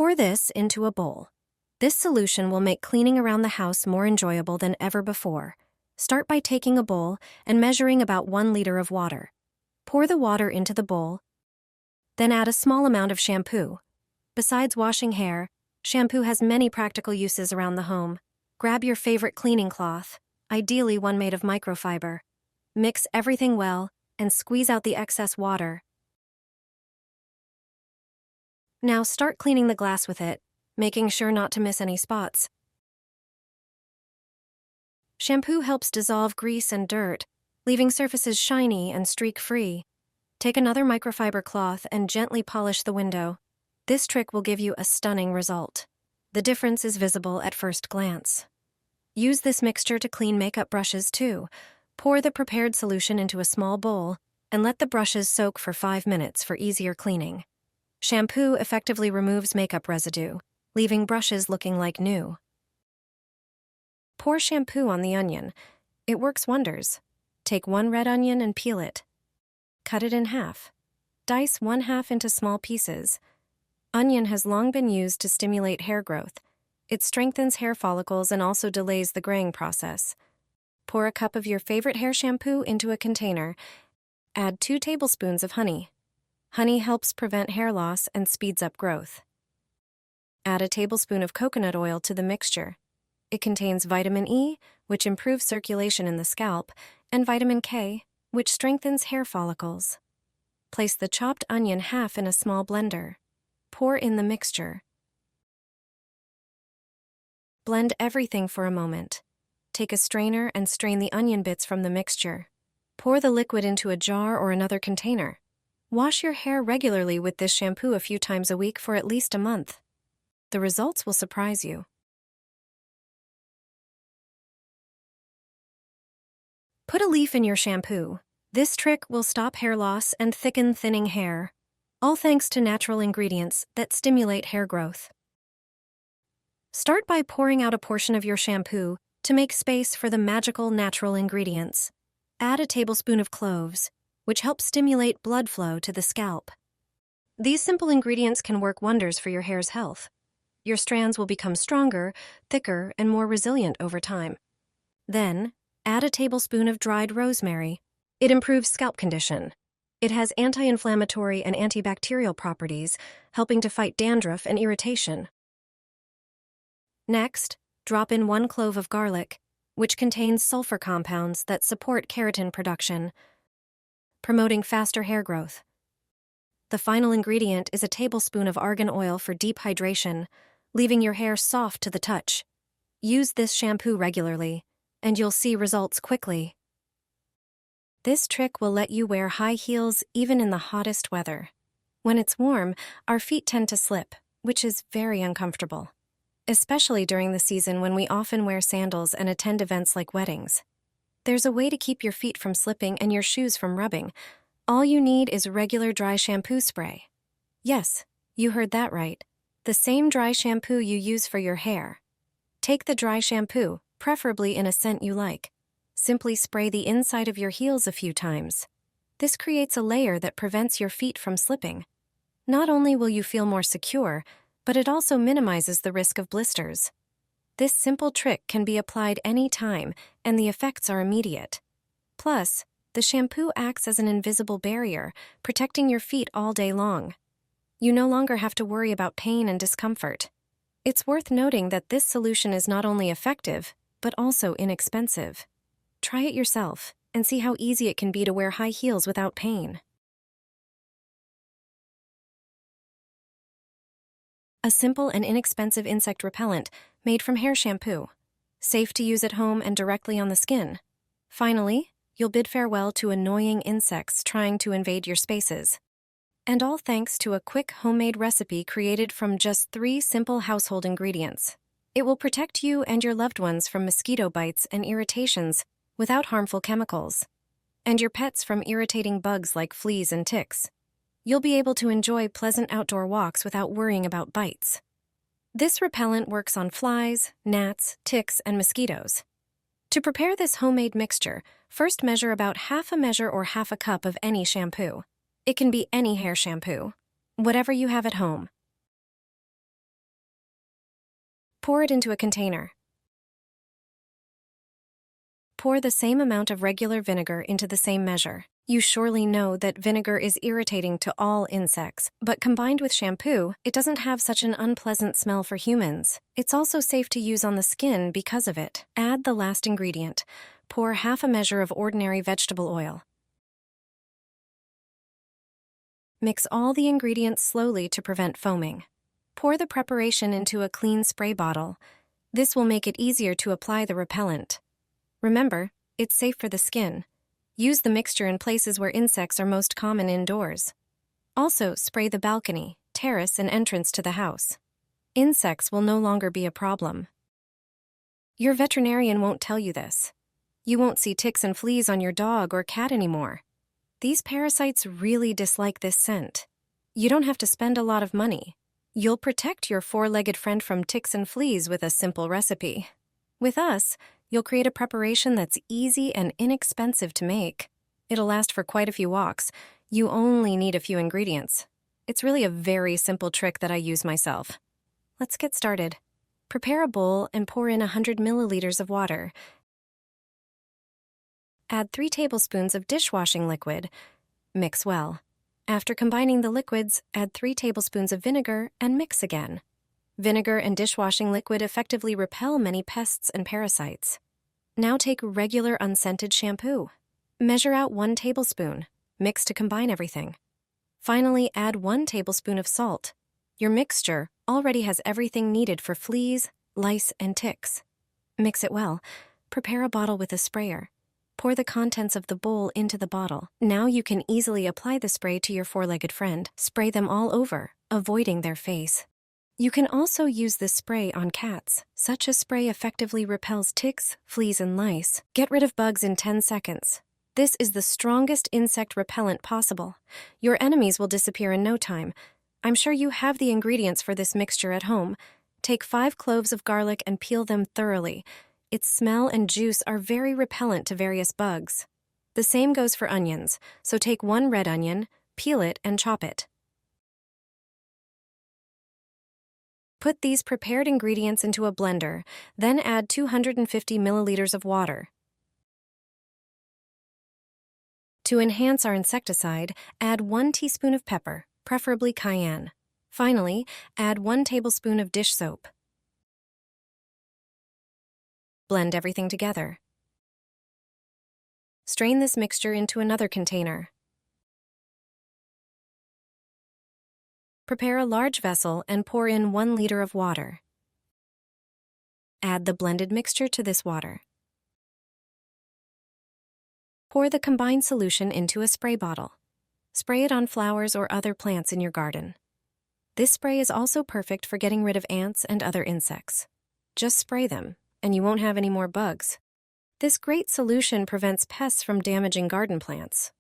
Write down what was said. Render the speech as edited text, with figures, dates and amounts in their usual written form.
Pour this into a bowl. This solution will make cleaning around the house more enjoyable than ever before. Start by taking a bowl and measuring about 1 liter of water. Pour the water into the bowl, then add a small amount of shampoo. Besides washing hair, shampoo has many practical uses around the home. Grab your favorite cleaning cloth, ideally one made of microfiber. Mix everything well and squeeze out the excess water. Now start cleaning the glass with it, making sure not to miss any spots. Shampoo helps dissolve grease and dirt, leaving surfaces shiny and streak-free. Take another microfiber cloth and gently polish the window. This trick will give you a stunning result. The difference is visible at first glance. Use this mixture to clean makeup brushes too. Pour the prepared solution into a small bowl and let the brushes soak for 5 minutes for easier cleaning. Shampoo effectively removes makeup residue, leaving brushes looking like new. Pour shampoo on the onion. It works wonders. Take 1 red onion and peel it. Cut it in half. Dice 1/2 into small pieces. Onion has long been used to stimulate hair growth. It strengthens hair follicles and also delays the graying process. Pour a cup of your favorite hair shampoo into a container. Add 2 tablespoons of honey. Honey helps prevent hair loss and speeds up growth. Add a tablespoon of coconut oil to the mixture. It contains vitamin E, which improves circulation in the scalp, and vitamin K, which strengthens hair follicles. Place the chopped onion half in a small blender. Pour in the mixture. Blend everything for a moment. Take a strainer and strain the onion bits from the mixture. Pour the liquid into a jar or another container. Wash your hair regularly with this shampoo a few times a week for at least a month. The results will surprise you. Put a leaf in your shampoo. This trick will stop hair loss and thicken thinning hair, all thanks to natural ingredients that stimulate hair growth. Start by pouring out a portion of your shampoo to make space for the magical natural ingredients. Add a tablespoon of cloves, which helps stimulate blood flow to the scalp. These simple ingredients can work wonders for your hair's health. Your strands will become stronger, thicker, and more resilient over time. Then, add a tablespoon of dried rosemary. It improves scalp condition. It has anti-inflammatory and antibacterial properties, helping to fight dandruff and irritation. Next, drop in 1 clove of garlic, which contains sulfur compounds that support keratin production, promoting faster hair growth. The final ingredient is a tablespoon of argan oil for deep hydration, leaving your hair soft to the touch. Use this shampoo regularly, and you'll see results quickly. This trick will let you wear high heels even in the hottest weather. When it's warm, our feet tend to slip, which is very uncomfortable, especially during the season when we often wear sandals and attend events like weddings. There's a way to keep your feet from slipping and your shoes from rubbing. All you need is regular dry shampoo spray. Yes, you heard that right. The same dry shampoo you use for your hair. Take the dry shampoo, preferably in a scent you like. Simply spray the inside of your heels a few times. This creates a layer that prevents your feet from slipping. Not only will you feel more secure, but it also minimizes the risk of blisters. This simple trick can be applied any time, and the effects are immediate. Plus, the shampoo acts as an invisible barrier, protecting your feet all day long. You no longer have to worry about pain and discomfort. It's worth noting that this solution is not only effective, but also inexpensive. Try it yourself and see how easy it can be to wear high heels without pain. A simple and inexpensive insect repellent made from hair shampoo. Safe to use at home and directly on the skin. Finally, you'll bid farewell to annoying insects trying to invade your spaces. And all thanks to a quick homemade recipe created from just 3 simple household ingredients. It will protect you and your loved ones from mosquito bites and irritations without harmful chemicals, and your pets from irritating bugs like fleas and ticks. You'll be able to enjoy pleasant outdoor walks without worrying about bites. This repellent works on flies, gnats, ticks, and mosquitoes. To prepare this homemade mixture, first measure about 1/2 measure or 1/2 cup of any shampoo. It can be any hair shampoo, whatever you have at home. Pour it into a container. Pour the same amount of regular vinegar into the same measure. You surely know that vinegar is irritating to all insects, but combined with shampoo, it doesn't have such an unpleasant smell for humans. It's also safe to use on the skin because of it. Add the last ingredient. Pour half a measure of ordinary vegetable oil. Mix all the ingredients slowly to prevent foaming. Pour the preparation into a clean spray bottle. This will make it easier to apply the repellent. Remember, it's safe for the skin. Use the mixture in places where insects are most common indoors. Also, spray the balcony, terrace, and entrance to the house. Insects will no longer be a problem. Your veterinarian won't tell you this. You won't see ticks and fleas on your dog or cat anymore. These parasites really dislike this scent. You don't have to spend a lot of money. You'll protect your four-legged friend from ticks and fleas with a simple recipe. With us, you'll create a preparation that's easy and inexpensive to make. It'll last for quite a few walks. You only need a few ingredients. It's really a very simple trick that I use myself. Let's get started. Prepare a bowl and pour in 100 milliliters of water. Add 3 tablespoons of dishwashing liquid. Mix well. After combining the liquids, add 3 tablespoons of vinegar and mix again. Vinegar and dishwashing liquid effectively repel many pests and parasites. Now take regular unscented shampoo. Measure out 1 tablespoon. Mix to combine everything. Finally, add 1 tablespoon of salt. Your mixture already has everything needed for fleas, lice, and ticks. Mix it well. Prepare a bottle with a sprayer. Pour the contents of the bowl into the bottle. Now you can easily apply the spray to your four-legged friend. Spray them all over, avoiding their face. You can also use this spray on cats. Such a spray effectively repels ticks, fleas, and lice. Get rid of bugs in 10 seconds. This is the strongest insect repellent possible. Your enemies will disappear in no time. I'm sure you have the ingredients for this mixture at home. Take 5 cloves of garlic and peel them thoroughly. Its smell and juice are very repellent to various bugs. The same goes for onions, so take 1 red onion, peel it, and chop it. Put these prepared ingredients into a blender, then add 250 milliliters of water. To enhance our insecticide, add 1 teaspoon of pepper, preferably cayenne. Finally, add 1 tablespoon of dish soap. Blend everything together. Strain this mixture into another container. Prepare a large vessel and pour in 1 liter of water. Add the blended mixture to this water. Pour the combined solution into a spray bottle. Spray it on flowers or other plants in your garden. This spray is also perfect for getting rid of ants and other insects. Just spray them, and you won't have any more bugs. This great solution prevents pests from damaging garden plants.